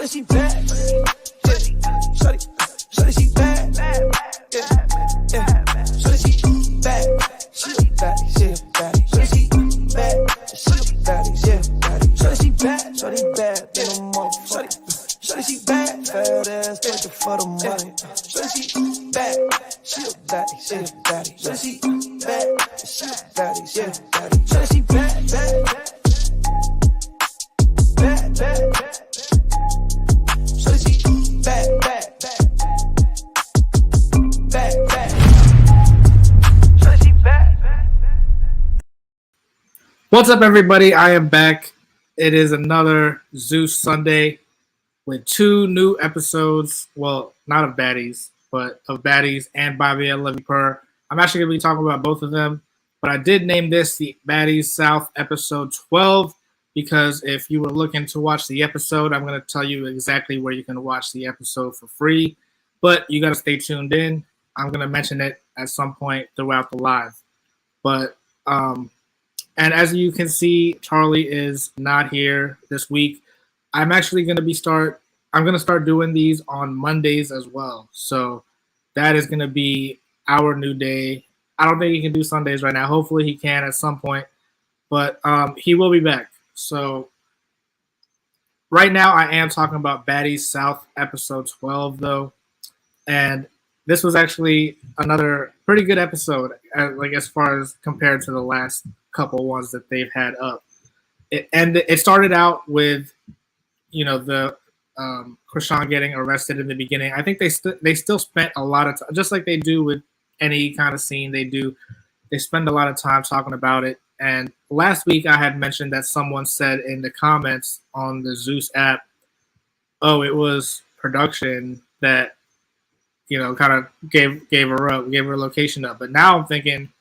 Shorty, she bad. Shorty, she bad. Yeah. Shorty, she bad. She a baddie, she a baddie. Shorty, she bad. She a baddie, she a baddie. Shorty, she bad. Shorty bad, then I'm motherfucker. Shorty, she bad. Fat ass, looking for the money. Shorty, she bad. She a baddie, she a baddie. Shorty, she bad. She a baddie, she a baddie. Shorty, she bad, bad. Bad, bad. Shorty, she bad, bad. Bad, bad. Shorty, she bad. What's up, everybody? I am back. It is another Zeus Sunday with two new episodes. Well, not of Baddies, but of Baddies and Bobby I Love You Purr. I'm actually going to be talking about both of them, but I did name this the Baddies South episode 12 because if you were looking to watch the episode, I'm going to tell you exactly where you can watch the episode for free, but you got to stay tuned in. I'm going to mention it at some point throughout the live. But, and as you can see, Charlie is not here this week. I'm actually going to start doing these on Mondays as well. So that is going to be our new day. I don't think he can do Sundays right now. Hopefully he can at some point, but he will be back. So right now I am talking about Baddies South episode 12 though. And this was actually another pretty good episode, like as far as compared to the last couple ones that they've had up. It started out with, the Chrisean getting arrested in the beginning. I think they still spent a lot of time, just like they do with any kind of scene they do. They spend a lot of time talking about it. And last week I had mentioned that someone said in the comments on the Zeus app, oh, it was production that, kind of gave her location up. But now I'm thinking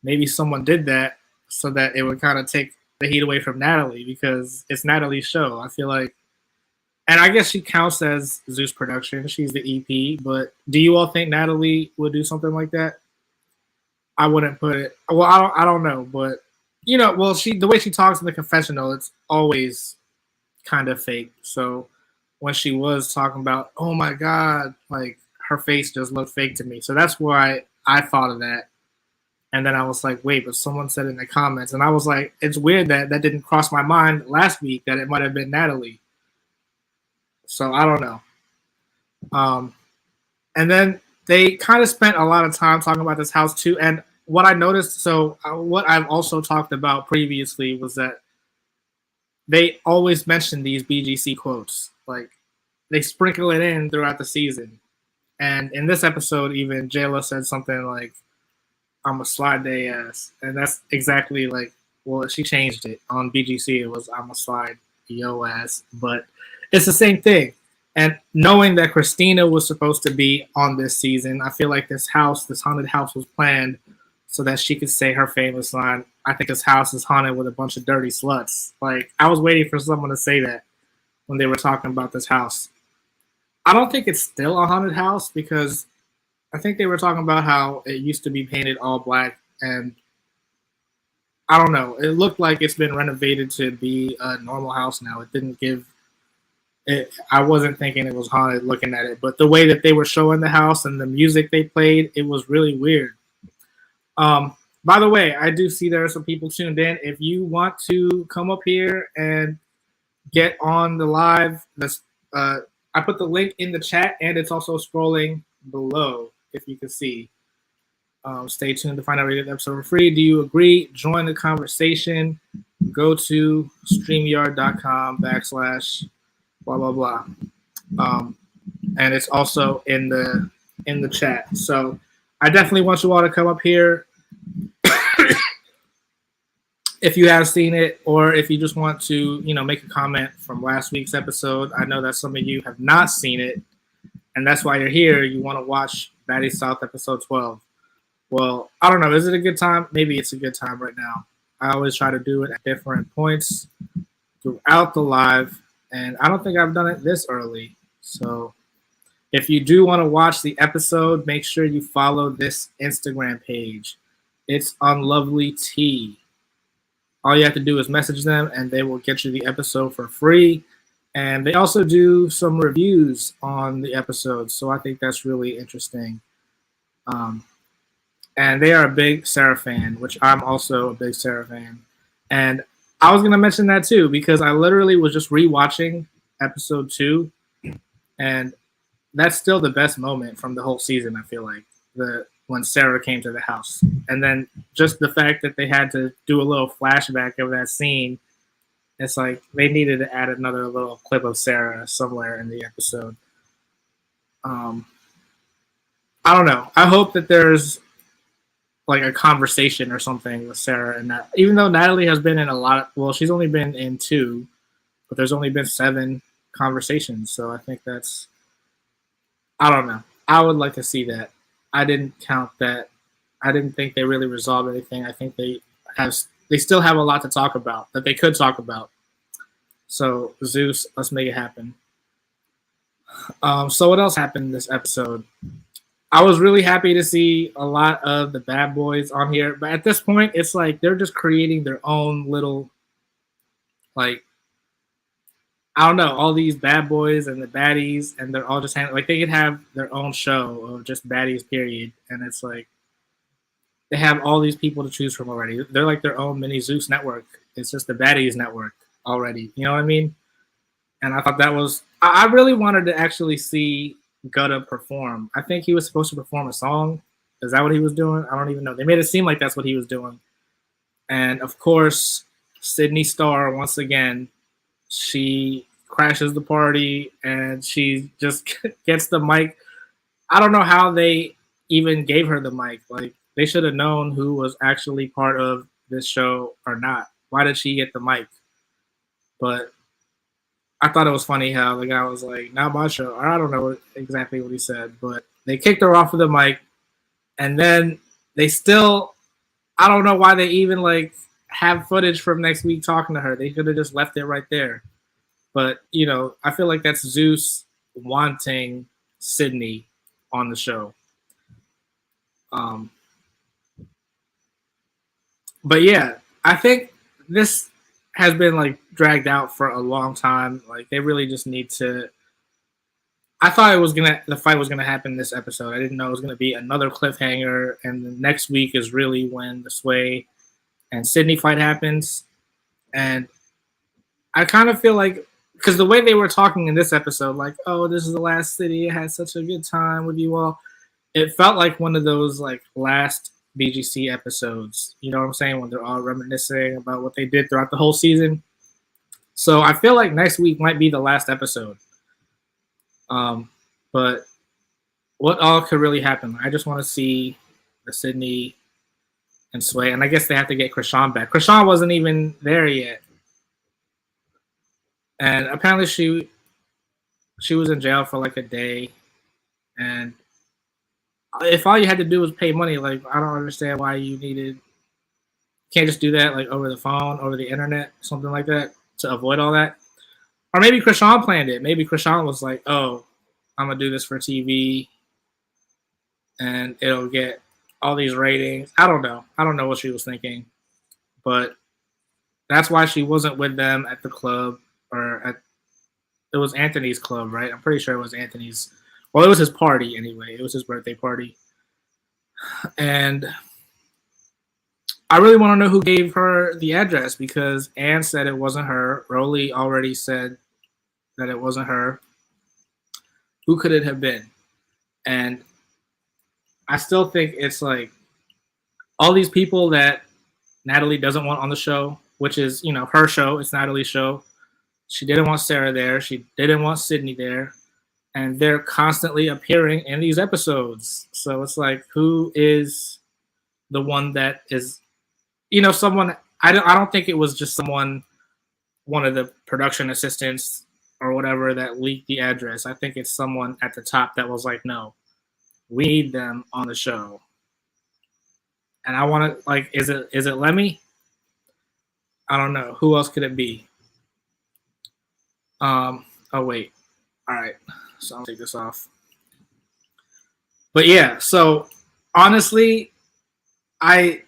maybe someone did that so that it would kind of take the heat away from Natalie because it's Natalie's show. I feel like, and I guess she counts as Zeus production. She's the EP, but do you all think Natalie would do something like that? I wouldn't put it. Well, I don't know, but the way she talks in the confessional, it's always kind of fake. So when she was talking about, oh my God, like her face just looked fake to me. So that's why I thought of that. And then I was like, wait, but someone said in the comments, and I was like, it's weird that didn't cross my mind last week that it might have been Natalie. So I don't know. And then they kind of spent a lot of time talking about this house too. And what I noticed, what I've also talked about previously was that they always mention these BGC quotes. Like they sprinkle it in throughout the season. And in this episode, even Jayla said something like, I'm a slide day ass. And that's exactly like, well, she changed it. On BGC, it was I'm a slide yo ass. But it's the same thing. And knowing that Christina was supposed to be on this season, I feel like this haunted house was planned so that she could say her famous line, I think this house is haunted with a bunch of dirty sluts. Like, I was waiting for someone to say that when they were talking about this house. I don't think it's still a haunted house because I think they were talking about how it used to be painted all black, and I don't know. It looked like it's been renovated to be a normal house now. It didn't give it. I wasn't thinking it was haunted looking at it, but the way that they were showing the house and the music they played, it was really weird. By the way, I do see there are some people tuned in. If you want to come up here and get on the live, I put the link in the chat, and it's also scrolling below if you can see. Stay tuned to find out where you get the episode for free. Do you agree? Join the conversation. Go to StreamYard.com/ blah blah blah. And it's also in the chat. So I definitely want you all to come up here if you have seen it, or if you just want to, make a comment from last week's episode. I know that some of you have not seen it, and that's why you're here. You want to watch Baddies South episode 12. Well, I don't know. Is it a good time? Maybe it's a good time right now. I always try to do it at different points throughout the live, and I don't think I've done it this early. So if you do want to watch the episode, make sure you follow this Instagram page. It's Unlovely Tea. All you have to do is message them, and they will get you the episode for free. And they also do some reviews on the episodes, so I think that's really interesting. Um, and they are a big Sarah fan, which I'm also a big Sarah fan. And I was gonna mention that too because I literally was just rewatching episode 2, and that's still the best moment from the whole season. I feel like the when Sarah came to the house, and then just the fact that they had to do a little flashback of that scene. It's like they needed to add another little clip of Sarah somewhere in the episode. Um, I don't know. I hope that there's like a conversation or something with Sarah and that. Even though Natalie has been in a lot of, well, she's only been in 2, but there's only been 7 conversations. So I think that's, I don't know. I would like to see that. I didn't count that. I didn't think they really resolved anything. I think they still have a lot to talk about that they could talk about. So Zeus, let's make it happen. So what else happened in this episode? I was really happy to see a lot of the bad boys on here, but at this point, it's like they're just creating their own little, like, I don't know, all these bad boys and the baddies, and they're all just like they could have their own show of just baddies, period. And it's like they have all these people to choose from already. They're like their own mini Zeus network. It's just the baddies network already. You know what I mean? And I thought that was, I really wanted to actually see Gutta perform. I think he was supposed to perform a song. Is that what he was doing? I don't even know. They made it seem like that's what he was doing. And of course, Sydney Starr, once again, she crashes the party and she just gets the mic. I don't know how they even gave her the mic. Like, they should have known who was actually part of this show or not. Why did she get the mic? But I thought it was funny how the guy was like, not my show. Or I don't know exactly what he said, but they kicked her off of the mic. And then they still, I don't know why they even like have footage from next week talking to her. They could have just left it right there. But, you know, I feel like that's Zeus wanting Sydney on the show. But yeah, I think this has been like dragged out for a long time. Like they really just need to. I thought the fight was gonna happen this episode. I didn't know it was gonna be another cliffhanger, and the next week is really when the Sway and Sydney fight happens. And I kind of feel like, because the way they were talking in this episode, like, oh, this is the last city. I had such a good time with you all. It felt like one of those like last BGC episodes. You know what I'm saying? When they're all reminiscing about what they did throughout the whole season. So I feel like next week might be the last episode. But what all could really happen? I just want to see the Sydney and Sway, and I guess they have to get Chrisean back. Chrisean wasn't even there yet, and apparently she was in jail for like a day. And if all you had to do was pay money, like I don't understand why you can't just do that like over the phone, over the internet, something like that to avoid all that. Or maybe Chrisean planned it. Maybe Chrisean was like, oh, I'm going to do this for TV and it'll get all these ratings. I don't know. I don't know what she was thinking. But that's why she wasn't with them at the club it was Anthony's club, right? I'm pretty sure it was Anthony's. Well, it was his party anyway. It was his birthday party. And I really want to know who gave her the address because Anne said it wasn't her. Rolly already said that it wasn't her. Who could it have been? And I still think it's like all these people that Natalie doesn't want on the show, which is, you know, her show. It's Natalie's show. She didn't want Sarah there. She didn't want Sydney there. And they're constantly appearing in these episodes. So it's like, who is the one that is, you know, someone, I don't think it was just one of the production assistants or whatever that leaked the address. I think it's someone at the top that was like, no, we need them on the show. And I want to, like, is it Lemmy? I don't know. Who else could it be? Oh, wait. All right. So I'll take this off. But yeah, so honestly, I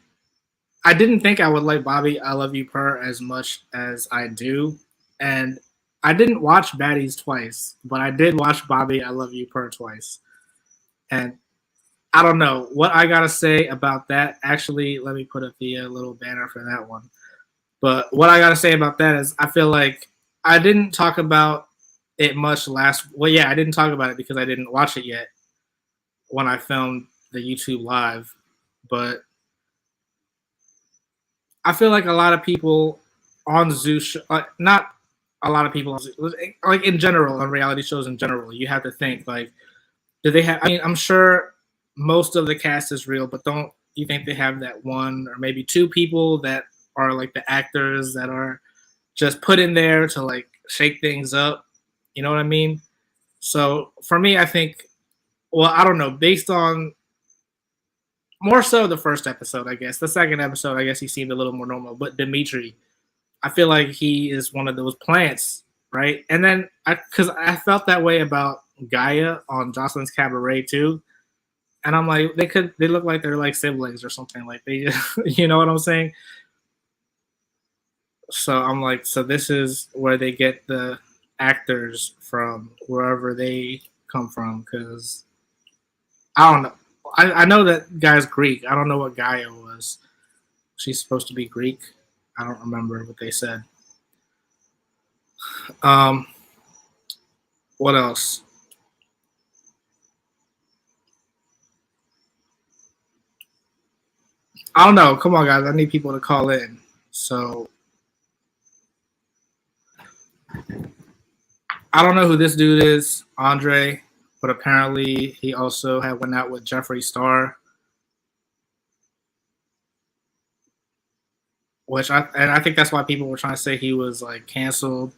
didn't think I would like Bobby I Love You Purr as much as I do. And I didn't watch Baddies twice, but I did watch Bobby I Love You Purr twice. And I don't know what I gotta say about that. Actually, let me put up the little banner for that one. But what I gotta say about that is, I feel like I didn't talk about it much last. Well, yeah, I didn't talk about it because I didn't watch it yet when I filmed the YouTube live. But I feel like a lot of people on Zeus, not a lot of people on Zeus, like in general, on reality shows in general, you have to think like, do they have? I mean, I'm sure most of the cast is real, but don't you think they have that one or maybe two people that are like the actors that are just put in there to like shake things up? You know what I mean? So for me, I think, well, I don't know, based on more so the first episode, I guess. The second episode, I guess he seemed a little more normal. But Dimitri, I feel like he is one of those plants, right? And then, because I felt that way about Gaia on Jocelyn's Cabaret too. And I'm like, they look like they're like siblings or something. Like they, you know what I'm saying? So I'm like, so this is where they get the actors from, wherever they come from, because I don't know. I know that guy's Greek. I don't know what Gaia was. She's supposed to be Greek. I don't remember what they said. What else? I don't know. Come on, guys. I need people to call in. So I don't know who this dude is, Andre, but apparently he also had went out with Jeffree Star, I think that's why people were trying to say he was like canceled.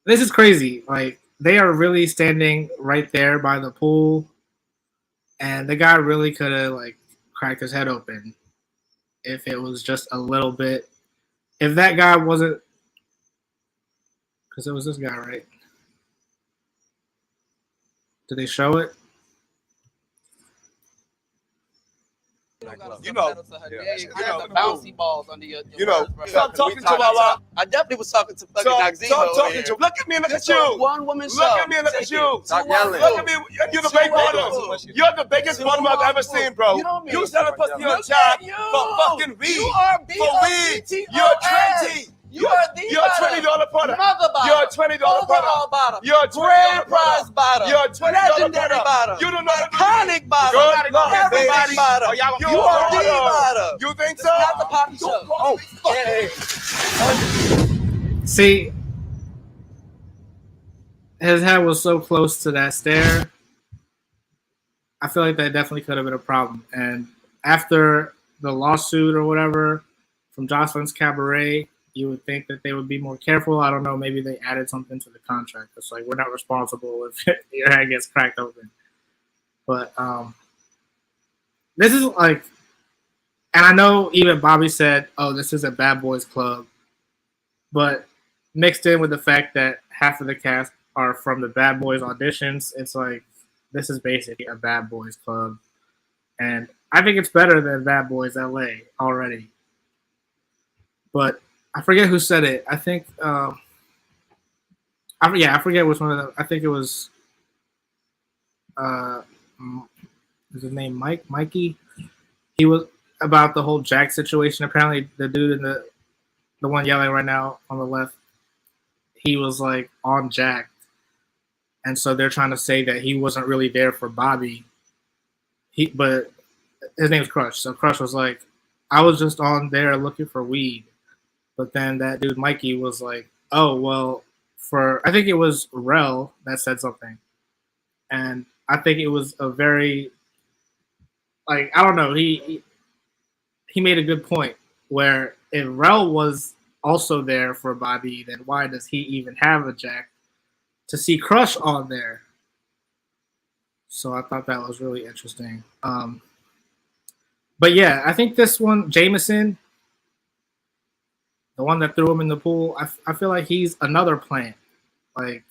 This is crazy. Like they are really standing right there by the pool, and the guy really could have like cracked his head open if it was just a little bit. If that guy wasn't, because it was this guy, right? Did they show it? You know, the bouncy balls under your stop talking to Lala. I definitely was talking to fucking Noxzema. Stop talking to. Look at me and look at you. One woman show. Look at me and look at you. Stop yelling. Look at me. You're the biggest bottom. You're the biggest bottom I've ever seen, bro. You selling pussy on job for fucking weed. You are for weed. You're trendy. You're a $20 product. You're a $20 product. You're a grand prize bottom. You're a $20 legendary product. bottom. You don't know iconic bottom. Everybody bottom. You are the bottom. You think so? Not the poppy show. Oh, fuck. See, his head was so close to that stair. I feel like that definitely could have been a problem. And after the lawsuit or whatever from Jocelyn's Cabaret, you would think that they would be more careful. I don't know. Maybe they added something to the contract. It's like, we're not responsible if your head gets cracked open. But this is like, and I know even Bobby said, oh, this is a bad boys club. But mixed in with the fact that half of the cast are from the Bad Boys auditions, it's like, this is basically a Bad Boys club. And I think it's better than Bad Boys LA already. But I forget who said it. I think, I forget which one of them. I think it was, is his name Mikey? He was about the whole Jack situation. Apparently, the dude in the one yelling right now on the left, he was like on Jack, and so they're trying to say that he wasn't really there for Bobby. But his name's Crush. So Crush was like, I was just on there looking for weed. But then that dude Mikey was like, oh, well, I think it was Rel that said something. And I think it was a very, like, I don't know, he made a good point where if Rel was also there for Bobby, then why does he even have a Jack to see Crush on there? So I thought that was really interesting. But yeah, I think this one, Jameson, the one that threw him in the pool, I feel like he's another plant. Like,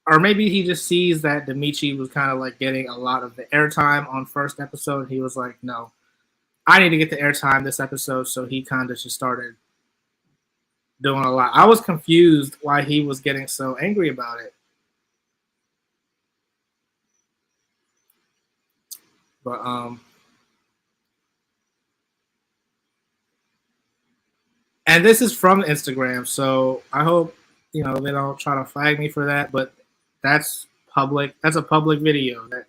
or maybe he just sees that Dimitri was kind of like getting a lot of the airtime on first episode. He was like, no, I need to get the airtime this episode. So he kind of just started doing a lot. I was confused why he was getting so angry about it. But and this is from Instagram, so I hope they don't try to flag me for that. But that's public. That's a public video that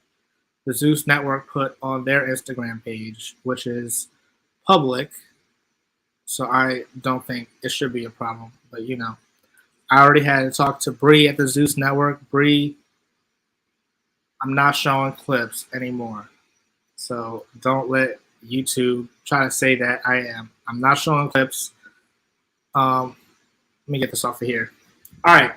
the Zeus Network put on their Instagram page, which is public. So I don't think it should be a problem. But I already had to talk to Bree at the Zeus Network. Bree, I'm not showing clips anymore. So don't let YouTube try to say that I am. I'm not showing clips. Let me get this off of here. All right.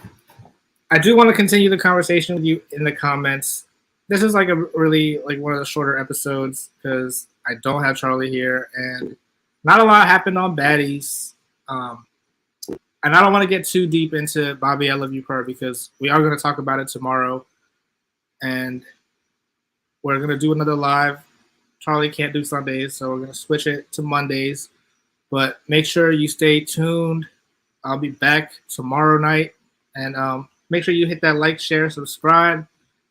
I do want to continue the conversation with you in the comments. This is like a really one of the shorter episodes because I don't have Charlie here and not a lot happened on Baddies. And I don't want to get too deep into Bobby, I Love You, Purr because we are going to talk about it tomorrow. And we're going to do another live. Charlie can't do Sundays, so we're going to switch it to Mondays. But make sure you stay tuned. I'll be back tomorrow night. And make sure you hit that like, share, subscribe,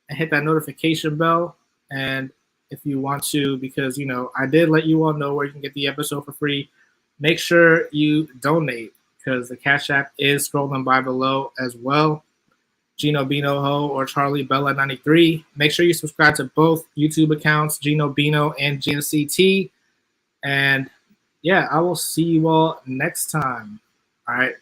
and hit that notification bell. And if you want to, because, I did let you all know where you can get the episode for free, make sure you donate because the Cash App is scrolling by below as well. Gino Bino Ho or Charlie Bella 93. Make sure you subscribe to both YouTube accounts, Gino Bino and GNCT. And yeah, I will see you all next time. All right.